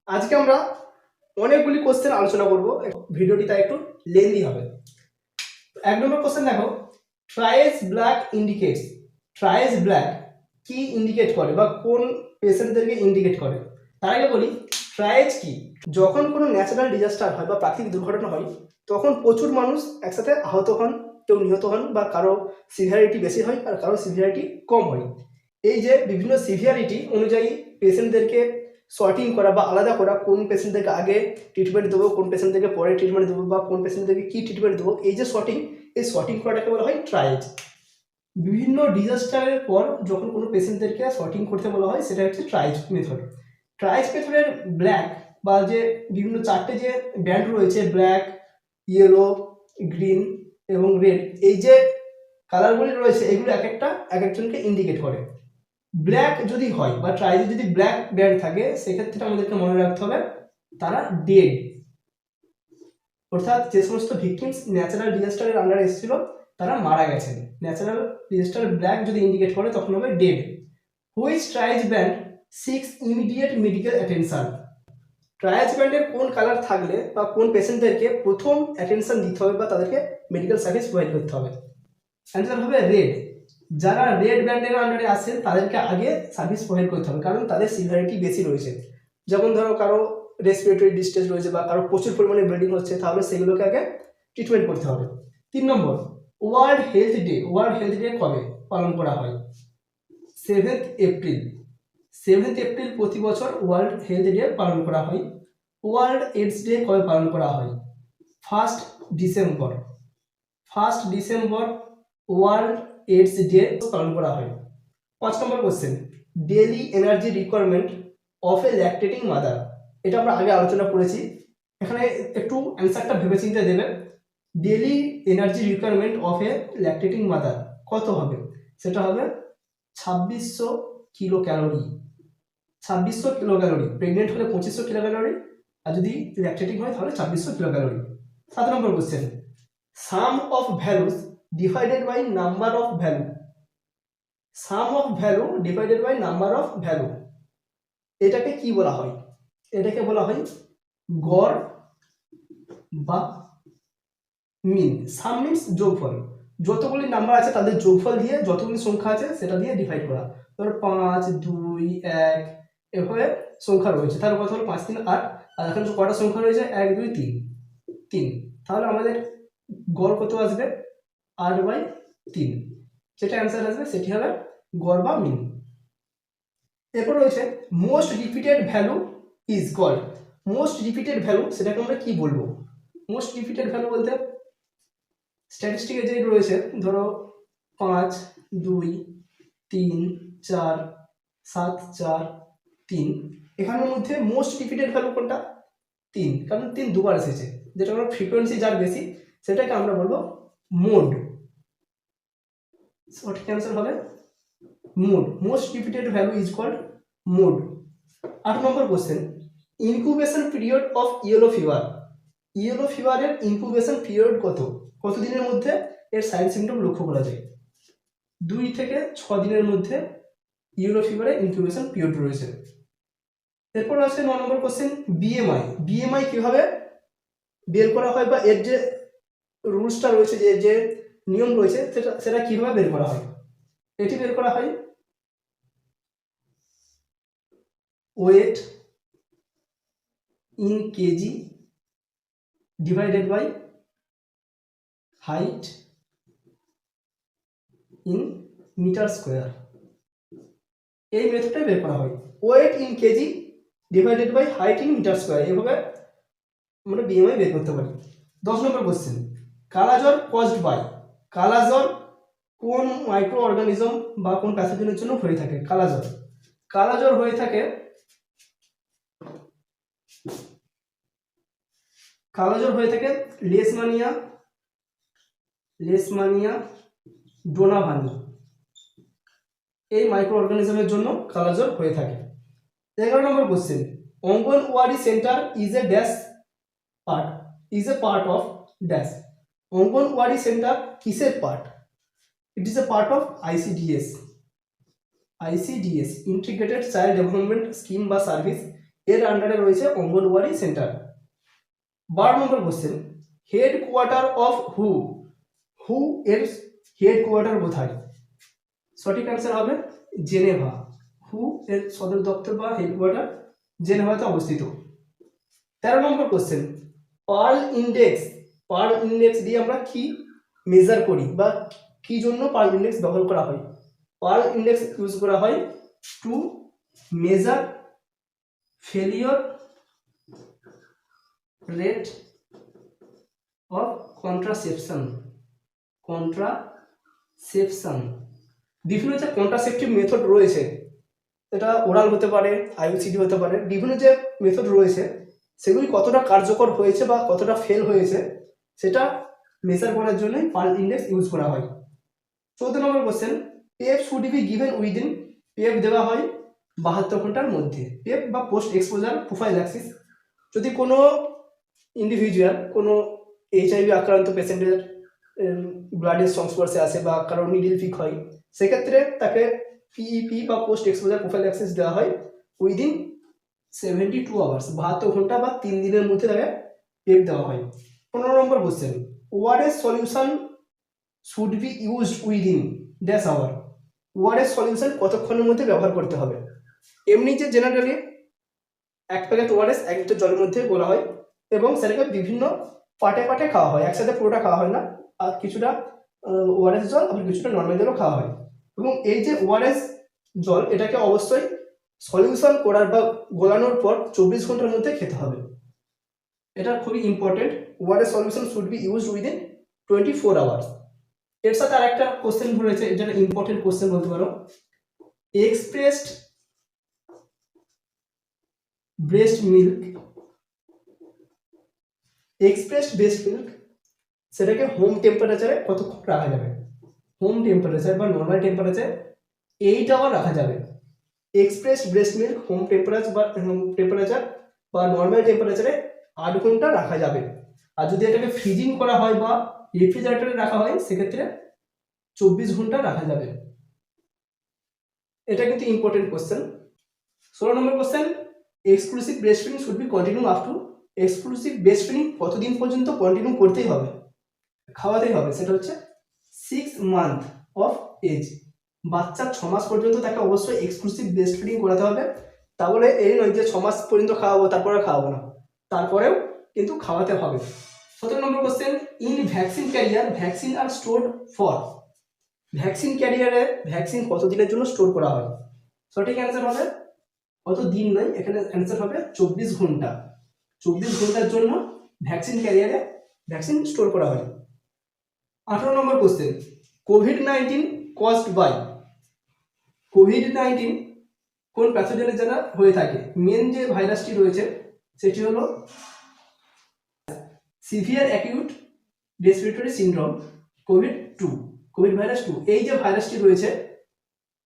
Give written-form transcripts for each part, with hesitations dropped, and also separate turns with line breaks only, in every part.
আজকে আমরা অনেকগুলি কোশ্চেন আলোচনা করব, ভিডিওটি তাই একটু লেন্দি হবে। 1 নম্বর কোশ্চেন দেখো, thrice black indicates. Thrice black কি ইন্ডিকেট করে বা কোন পেশেন্টদেরকে ইন্ডিকেট করে? তার আগে বলি ট্রাইস কি। যখন কোনো ন্যাচারাল ডিজাস্টার হয় বা প্রাকৃতিক দুর্ঘটনা হয় তখন প্রচুর মানুষ একসাথে আহত হন, কেউ নিহত হন বা কারো সিভিয়ারিটি বেশি হয় আর কারো সিভিয়ারিটি কম হয়। এই যে বিভিন্ন সিভিয়ারিটি অনুযায়ী পেশেন্টদেরকে সর্টিং করা বা আলাদা করা, কোন পেশেন্টদেরকে আগে ট্রিটমেন্ট দেবো, কোন পেশেন্টদেরকে পরে ট্রিটমেন্ট দেবো বা কোন পেশেন্টদেরকে কী ট্রিটমেন্ট দেবো, এই যে সর্টিং, এই সর্টিং করাটাকে বলা হয় ট্রায়াজ। বিভিন্ন ডিজাস্টারের পর যখন কোনো পেশেন্টদেরকে সর্টিং করতে বলা হয় সেটা হচ্ছে ট্রায়াজ মেথড। ট্রায়াজ মেথডের ব্ল্যাক বা যে বিভিন্ন 4টে যে ব্যান্ড রয়েছে, ব্ল্যাক, ইয়েলো, গ্রিন এবং রেড, এই যে কালারগুলি রয়েছে এগুলো এক একজনকে ইন্ডিকেট করে। ব্ল্যাক যদি হয় বা ট্রাইজে যদি ব্ল্যাক ব্যান্ড থাকে সেক্ষেত্রে আমাদেরকে মনে রাখতে হবে তারা ডেড, অর্থাৎ যে সমস্ত ভিকটিমস ন্যাচারাল ডিজাস্টারের আন্ডারে এসেছিল তারা মারা গেছেন। ন্যাচারাল ডিজাস্টার ব্ল্যাক যদি ইন্ডিকেট করে তখন হবে dead. Which tries band six immediate medical attention. Triage ব্যান্ডের কোন কালার থাকলে বা কোন পেশেন্টদেরকে প্রথম অ্যাটেনশন দিতে হবে বা তাদেরকে মেডিকেল সার্ভিস প্রোভাইড করতে হবে? অ্যান্সার হবে রেড। যারা রেড ব্যান্ডের আন্ডারে আসেন তাদেরকে আগে সার্ভিস প্রোভাইড করতে হবে, কারণ তাদের সিভিয়ারিটি বেশি রয়েছে। যেমন ধরো কারো রেসপিরেটরি ডিস্ট্রেস রয়েছে বা কারো প্রচুর পরিমাণে ব্লিডিং হচ্ছে, তাহলে সেগুলোকে আগে ট্রিটমেন্ট করতে হবে। 3 নম্বর, world health day. World health day কবে পালন করা হয়? 7th April. 7th এপ্রিল প্রতি বছর ওয়ার্ল্ড হেলথ ডে পালন করা হয়। ওয়ার্ল্ড এইডস ডে কবে পালন করা হয়? 1st December. 1st December world AIDS day পালন করা হয়। 5 নম্বর question, daily energy requirement of a lactating mother. এটা আমরা আগে আলোচনা করেছি, এখানে একটু অ্যান্সারটা ভেবেচিন্তে দেবে। Daily energy requirement of a lactating mother কত হবে? সেটা হবে 2600 kilo calorie. 2600 kilo calorie. Pregnant হলে 2500 কিলো ক্যালোরি, আর যদি ল্যাকটেটিং হয় তাহলে 2600 কিলো ক্যালোরি। 7 নম্বর question, sum of values divided by number of value. Sum of value divided by number of value, এটাকে কি বলা হয়? এটাকে বলা হয় গড় বা মিন। সাম মিনস যোগফল, যতগুলি নাম্বার আছে তাদের যোগফল দিয়ে যতগুলি সংখ্যা আছে সেটা দিয়ে ডিভাইড করা। ধরো 5, 2, 1 এভাবে সংখ্যা রয়েছে, তার কথা হলো 5, 3, 8, আর এখন কটা সংখ্যা রয়েছে? 1, 2, 3, 3। তাহলে আমাদের গড় কত আসবে? 8/3, যেটা অ্যান্সার আসবে সেটি হবে গড় বা মিন। এরপর রয়েছে most repeated value is called. Most repeated value সেটাকে আমরা কি বলবো? মোস্ট রিপিটেড ভ্যালু বলতে স্ট্যাটিস্টিকে যে রয়েছে, ধরো 5, 2, 3, 4, 7, 4, 3, এখানের মধ্যে মোস্ট রিপিটেড ভ্যালু কোনটা? 3, কারণ 3 দুবার এসেছে। যেটা আমরা ফ্রিকোয়েন্সি যার বেশি সেটাকে আমরা বলবো মোড। সঠিক অ্যান্সার হবে mode. Most repeated value is called mode. 8 নম্বর question, incubation period of yellow fever. Yellow ফিভারের ইনকিউবেশন পিরিয়ড কত দিনের মধ্যে এর সাইন সিমটম লক্ষ্য করা যায়? 2 থেকে 6 দিনের মধ্যে ইয়েলো ফিভারের ইনকিউবেশন পিরিয়ড রয়েছে। এরপর আছে 9 নম্বর কোশ্চেন, বিএমআই। বিএমআই কিভাবে বের করা হয় বা এর যে রুলসটা রয়েছে, যে নিয়ম রয়েছে সেটা কিভাবে বের করা হয়? এটি বের করা হয় weight in KG divided by height in metre square. এই মেথডটা বের করা হয় weight in KG divided by height in metre square. এভাবে আমরা বিএমআই বের করতে পারি। 10 নম্বর কোশ্চেন, কালাজ্বর কজড বাই। কালাজ্বর কোন মাইক্রো অর্গানিজম বা কোন প্যাথোজেনের জন্য হয়ে থাকে? কালাজ্বর হয়ে থাকে লেশমানিয়া ডোনাভানি, এই মাইক্রো অর্গানিজমের জন্য কালাজ্বর হয়ে থাকে। 11 নম্বর question, anganwadi centre is a part of dash. Anganwadi centre কিসের part? It is a part of ICDS. Integrated child development scheme বা সার্ভিস। এর আন্ডারে রয়েছে anganwadi centre. 12 number question, headquarter of হু, হু এর হেডকোয়ার্টার কোথায়? সঠিক অ্যান্সার হবে জেনেভা। হু এর সদর দপ্তর বা হেডকোয়ার্টার জেনেভাতে অবস্থিত। 13 নম্বর question, pearl index, pearl index দিয়ে আমরা কি মেজার করি বা কি জন্য পার্ল ইন্ডেক্স ব্যবহার করা হয়? পার্ল ইন্ডেক্স ইউজ করা হয় to measure failure rate of contraception. Contraception বিভিন্ন যে কন্ট্রাসেপটিভ মেথড রয়েছে, এটা ওরাল হতে পারে, আইইউসিডি হতে পারে, বিভিন্ন যে মেথড রয়েছে সেগুলি কতটা কার্যকর হয়েছে বা কতটা ফেল হয়েছে সেটা মেজার করার জন্যই পার্ল ইন্ডেক্স ইউজ করা হয়। 14 নম্বর question, PEP should be given within, PEP দেওয়া হয় 72 ঘন্টার মধ্যে। পেপ বা পোস্ট এক্সপোজার প্রোফাইল্যাক্সিস, যদি কোনো ইন্ডিভিজুয়াল কোনো এইচআইভি আক্রান্ত পেশেন্টের ব্লাডের সংস্পর্শে আসে বা কারো নিডিল পিক হয়, সেক্ষেত্রে তাকে পিইপি বা পোস্ট এক্সপোজার প্রোফাইল্যাক্সিস দেওয়া হয় উইদিন 72 আওয়ার্স, 72 ঘন্টা বা 3 দিনের মধ্যে তাকে পেপ দেওয়া হয়। 15 নম্বর question, ORS solution should be used within dash hour. ORS solution কতক্ষণের মধ্যে ব্যবহার করতে হবে? এমনি যে জেনারেলি 1 প্যাকেট ওআরএস 1 লিটার জলের মধ্যে গোলা হয় এবং সেটাকে বিভিন্ন পার্টে পার্টে খাওয়া হয়, একসাথে পুরোটা খাওয়া হয় না, আর কিছুটা ওআরএস জল আর কিছুটা নর্মাল জলও খাওয়া হয়। এবং এই যে ওআরএস জল এটাকে অবশ্যই সলিউশন করার বা গোলানোর পর 24 ঘন্টার মধ্যে খেতে হবে। এটা খুবই important. ORS solution should be used within 24 hours. এর সাথে আর একটা কোশ্চেন রয়েছে, এটা ইম্পর্টেন্ট কোশ্চেন বলতে পারো, expressed breast milk, expressed breast milk সেটাকে হোম টেম্পারেচারে কতক্ষণ রাখা যাবে? হোম টেম্পারেচার বা নর্মাল টেম্পারেচার 8 আওয়ার রাখা যাবে। Expressed breast milk home temperature বা নর্মাল টেম্পারেচারে 8 ঘন্টা রাখা যাবে। আর যদি এটাকে ফ্রিজিং করা হয় বা রেফ্রিজারেটরে রাখা হয় সেক্ষেত্রে 24 ঘন্টা রাখা যাবে। এটা কিন্তু important question. 16 number question, exclusive breast feeding should be continue up to, exclusive breast feeding কতদিন পর্যন্ত কন্টিনিউ করতেই হবে, খাওয়াতেই হবে? সেটা হচ্ছে 6 মান্থ অফ এজ, বাচ্চার 6 মাস পর্যন্ত তাকে অবশ্যই এক্সক্লুসিভ ব্রেস্ট ফিডিং করাতে হবে। তাহলে এই নয় যে 6 মাস পর্যন্ত খাওয়াবো তারপরে খাওয়াবো না, তারপরেও কিন্তু খাওয়াতে হবে। 17 নম্বর question, in vaccine carrier vaccine are stored for, vaccine ক্যারিয়ারে ভ্যাকসিন কতদিনের জন্য স্টোর করা হয়? সঠিক অ্যান্সার হবে কত দিন নয়, এখানে অ্যান্সার হবে 24 ঘন্টা। 24 ঘন্টার জন্য ভ্যাকসিন ক্যারিয়ারে ভ্যাকসিন স্টোর করা হয়। 18 নম্বর question, COVID caused by, COVID কোন প্যাথোজেনের দ্বারা হয়ে থাকে? মেন যে ভাইরাসটি রয়েছে সেটি হলো severe acute respiratory syndrome COVID two, COVID virus 2। এই যে ভাইরাসটি রয়েছে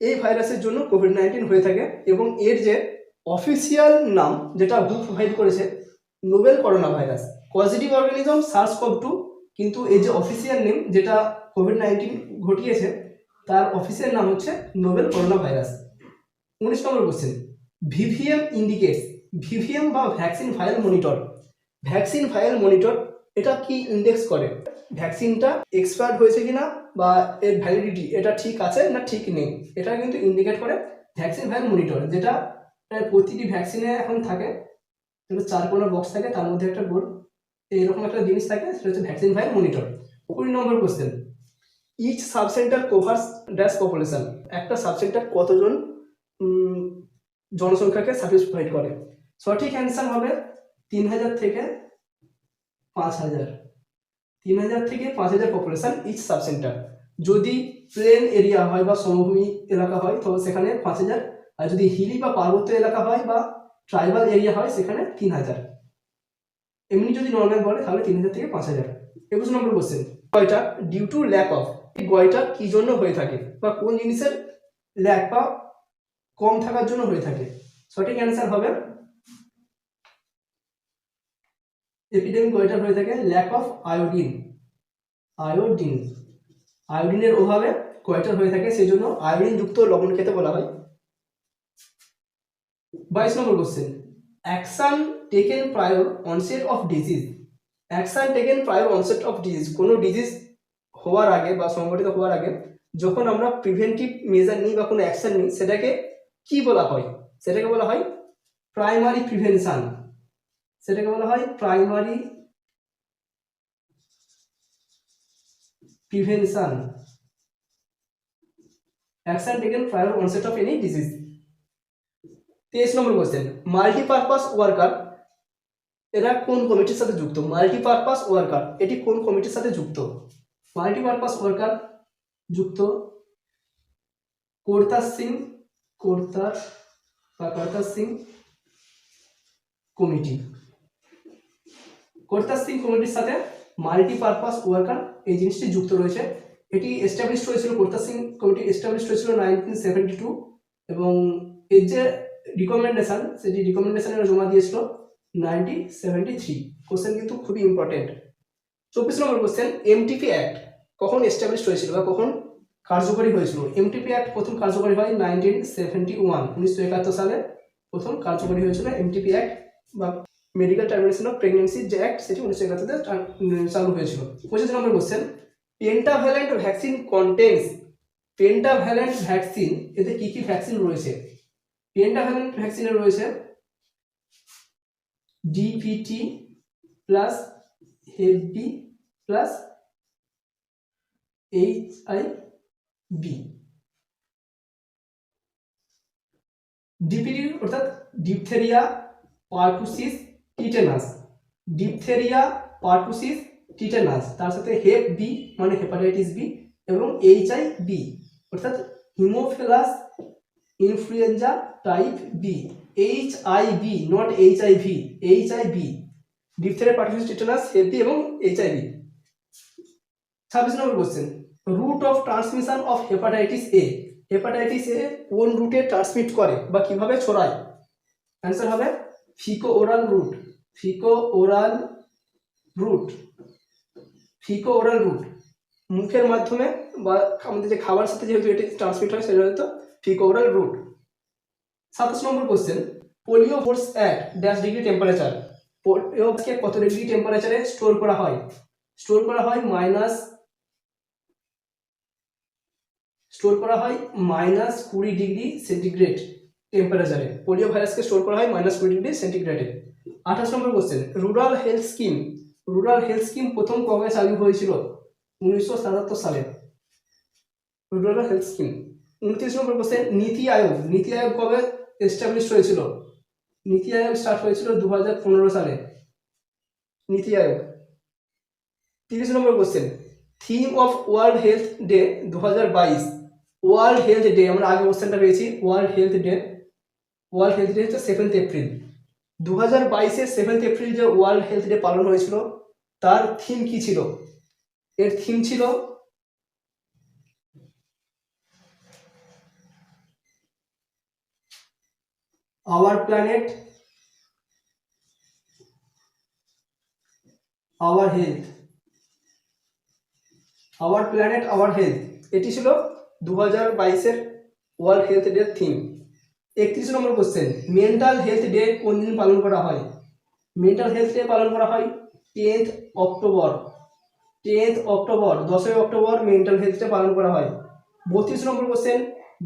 এই ভাইরাসের জন্য কোভিড-19 হয়ে থাকে এবং এর যে অফিসিয়াল নাম যেটা হু প্রোভাইড করেছে novel corona virus, positive organism SARS-CoV-2, কিন্তু এই যে অফিসিয়াল নেম যেটা কোভিড-19 ঘটিয়েছে তার অফিসিয়াল নাম হচ্ছে নোভেল করোনা ভাইরাস। 19 নম্বর কোশ্চেন, ভিভিএম ইন্ডিকেটস, ভিভিএম বা vaccine viral monitor, vaccine viral monitor এটা কি ইন্ডেক্স করে? ভ্যাকসিনটা এক্সপায়ার্ড হয়েছে কিনা বা এর ভ্যালিডিটি এটা ঠিক আছে না ঠিক নেই, এটা কিন্তু ইন্ডিকেট করে ভ্যাকসিন ভাইরাল মনিটর, যেটা প্রতিটি ভ্যাকসিনে এখন থাকে, যেটা 4 কোণা বক্স থাকে, তার মধ্যে একটা গোল এইরকম একটা জিনিস থাকে, সেটা হচ্ছে ভ্যাকসিন ভাইরাল মনিটর। 20 নম্বর question, each subcenter covers dash population, একটা সাবসেন্টার কতজন জনসংখ্যাকে সার্ভিস প্রোভাইড করে? সঠিক অ্যান্সার হবে 3000 থেকে 5000, 3000 থেকে 5000 পপুলেশন ইচ সাবসেন্টার। যদি প্লেন এরিয়া হয় বা সমভূমি এলাকা হয় তো সেখানে 5000, আর যদি হিলি বা পার্বত্য এলাকা হয় বা ট্রাইবাল এরিয়া হয় সেখানে 3000। এমনি যদি নর্মাল বলে তাহলে 3000 থেকে 5000। 21 নম্বর question, goitre due to lack of, এই গয়টা কি জন্য হয়ে থাকে বা কোন জিনিসের ল্যাক বা কম থাকার জন্য হয়ে থাকে? সঠিক অ্যান্সার হবে এপিডেমিক গয়টার হয়ে থাকে ল্যাক অফ আয়োডিন, আয়োডিন, আয়োডিনের অভাবে গয়টার হয়ে থাকে, সেই জন্য আয়োডিন যুক্ত লবণ খেতে বলা হয়। 22 নম্বর question, action taken prior onset of disease. Action taken prior onset of disease, কোনো ডিজিজ হওয়ার আগে বা সংঘটিত হওয়ার আগে যখন আমরা প্রিভেন্টিভ মেজার নিই বা কোনো অ্যাকশন নিই, সেটাকে কি বলা হয়? সেটাকে বলা হয় প্রাইমারি প্রিভেনশন। সেটাকে বলা হয় primary prevention, action taken prior onset of any disease. 23 number question, multipurpose worker এরা কোন কমিটির সাথে যুক্ত? মাল্টিপারপাস ওয়ার্কার এটি কোন কমিটির সাথে যুক্ত? মাল্টিপারপাস ওয়ার্কার যুক্ত কর্তার সিং কমিটি। কর্তার সিং কমিটির সাথে মাল্টিপারপাস ওয়ার্কার এই জিনিসটি যুক্ত রয়েছে। এটি এস্টাবলিশ হয়েছিল, কর্তার সিং কমিটি এস্টাবলিশ হয়েছিল 1972 এবং এর যে রিকমেন্ডেশন, সেটি রিকমেন্ডেশনের জমা দিয়েছিল 1973। কোশ্চেন কিন্তু খুবই ইম্পর্টেন্ট। 24 নম্বর কোশ্চেন, এমটিপি অ্যাক্ট কখন এস্টাবলিশ হয়েছিল বা কখন কার্যকরী হয়েছিল? এমটিপি অ্যাক্ট প্রথম কার্যকরী হয় 1971, 1971 সালে প্রথম কার্যকরী হয়েছিল এমটিপি অ্যাক্ট বা মেডিকেল টার্মিনেশন অফ প্রেগনেন্সি যে অ্যাক্ট, সেটি 1971 চালু হয়েছিল। 25 নম্বর question, pentavalent vaccine contains. Pentavalent vaccine, এতে কি কি ভ্যাকসিন রয়েছে? পেন্টাভ্যালেন্ট ভ্যাকসিনে রয়েছে DPT plus hep B plus HIV. DPT অর্থাৎ diphtheria, pertussis, tetanus. Diphtheria, pertussis, tetanus, তার সাথে হেপ বি মানে হেপাটাইটিস বি এবং এইচআইভি অর্থাৎ haemophilus influenza type B. HIV, not HIV, HIV. Diphtheria, pertussis, tetanus, hep B এবং HIV. 26 নম্বর question, route of transmission of hepatitis A. Hepatitis A কোন রুটে transmit করে বা কিভাবে ছড়ায়? অ্যান্সার হবে faeco oral route. Faeco oral route, faeco oral route মুখের মাধ্যমে বা আমাদের যে খাবার সাথে যেহেতু এটি ট্রান্সমিট হয় সেটা হয়তো ফিকো ওরাল রুট। 27 নম্বর question, polio force at dash degree temperature. পোলিওকে কত ডিগ্রি টেম্পারেচারে স্টোর করা হয়? স্টোর করা হয় -20 ডিগ্রি সেন্টিগ্রেড টেম্পারেচারে। পোলিও ভাইরাসকে স্টোর করা হয় -20 ডিগ্রি সেন্টিগ্রেডে। 28 নম্বর question, rural health scheme. Rural health scheme প্রথম কবে চালু হয়েছিল? 1977 সালে রুরাল হেলথ স্কিম। 29 নম্বর কোশ্চেন, নীতি আয়োগ। নীতি আয়োগ কবে এস্টাবলিশ হয়েছিল? নীতি আয়োগ স্টার্ট হয়েছিল 2015 সালে নীতি আয়োগ। 30 নম্বর question, theme of world health day 2022। World health day, আমরা আগে কোশ্চেনটা পেয়েছি। ওয়ার্ল্ড হেলথ ডে হচ্ছে 7th এপ্রিল। 2022-এর 7th এপ্রিল যে ওয়ার্ল্ড হেলথ ডে পালন হয়েছিল, তার থিম কি ছিল? এর থিম ছিল our planet our health. Our planet our health, এটি ছিল 2022-এর ওয়ার্ল্ড হেলথ ডে থিম। 31 নম্বর কোশ্চেন, মেন্টাল হেলথ ডে কোন দিন পালন করা হয়? মেন্টাল হেলথ ডে পালন করা হয় 10th অক্টোবর। 10ই অক্টোবর মেন্টাল হেলথ ডে পালন করা হয়। 32 নম্বর কোশ্চেন,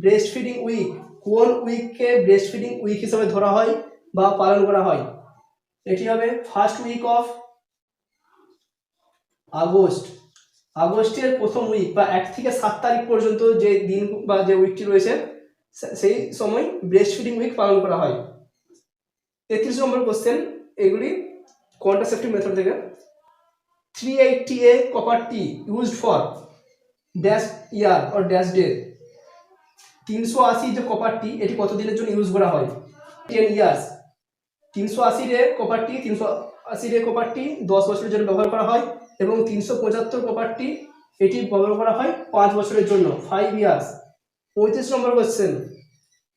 ব্রেস্ট ফিডিং উইক। কোন উইককে ব্রেস্ট ফিডিং উইক হিসেবে ধরা হয় বা পালন করা হয়? এটি হবে ফার্স্ট উইক অফ আগস্ট। আগস্টের প্রথম উইক বা 1 থেকে 7 তারিখ পর্যন্ত যে দিন বা যে উইকটি রয়েছে, সেই সময় ব্রেস্ট ফিডিং উইক পালন করা হয়। 33 নম্বর কোশ্চেন, এগুলি কন্ট্রাসেপটিভ মেথড থেকে। 380A copper T used for dash year or dash day. 380 যে কপার টি, এটি কত দিনের জন্য ইউজ করা হয়? 10 ইয়ার্স। 380 রে কপার টি 10 বছরের জন্য ব্যবহার করা হয় এবং 375 কপার টি এটি ব্যবহার করা হয় 5 বছরের জন্য, 5 ইয়ার্স। 35 নম্বর কোশ্চেন,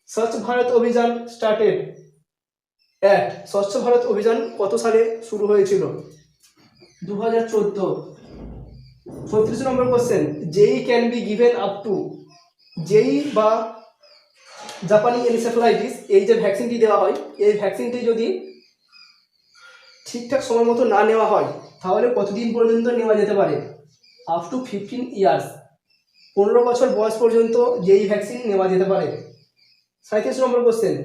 স্বচ্ছ ভারত অভিযান স্টার্টেড অ্যাট। স্বচ্ছ ভারত অভিযান কত সালে শুরু হয়েছিল? 2014। 36 নম্বর question, JE can be given up to. JE বা জাপানি এনসেফালাইটিস, এই যে ভ্যাকসিনটি দেওয়া হয়, এই ভ্যাকসিনটি যদি ঠিকঠাক সময় মতো না নেওয়া হয় তাহলে কতদিন পর্যন্ত নেওয়া যেতে পারে? আপ টু 15 ইয়ার্স, 15 বছর বয়স পর্যন্ত যেই ভ্যাকসিন নেওয়া যেতে পারে। 37 নম্বর question,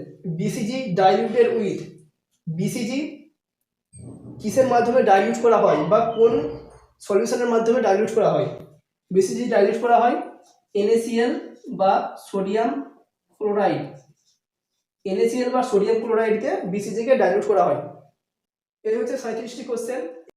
BCG diluted with, BCG কিসের মাধ্যমে ডাইলিউট করা হয় বা কোন সলিউশনের মাধ্যমে ডাইলিউট করা হয়? বিসিজি ডাইলিউট করা হয় NaCl বা সোডিয়াম ক্লোরাইড, NaCl বা সোডিয়াম ক্লোরাইড দিয়ে বিসিজিকে ডাইলিউট করা হয়। এই হচ্ছে 37টি কোশ্চেন।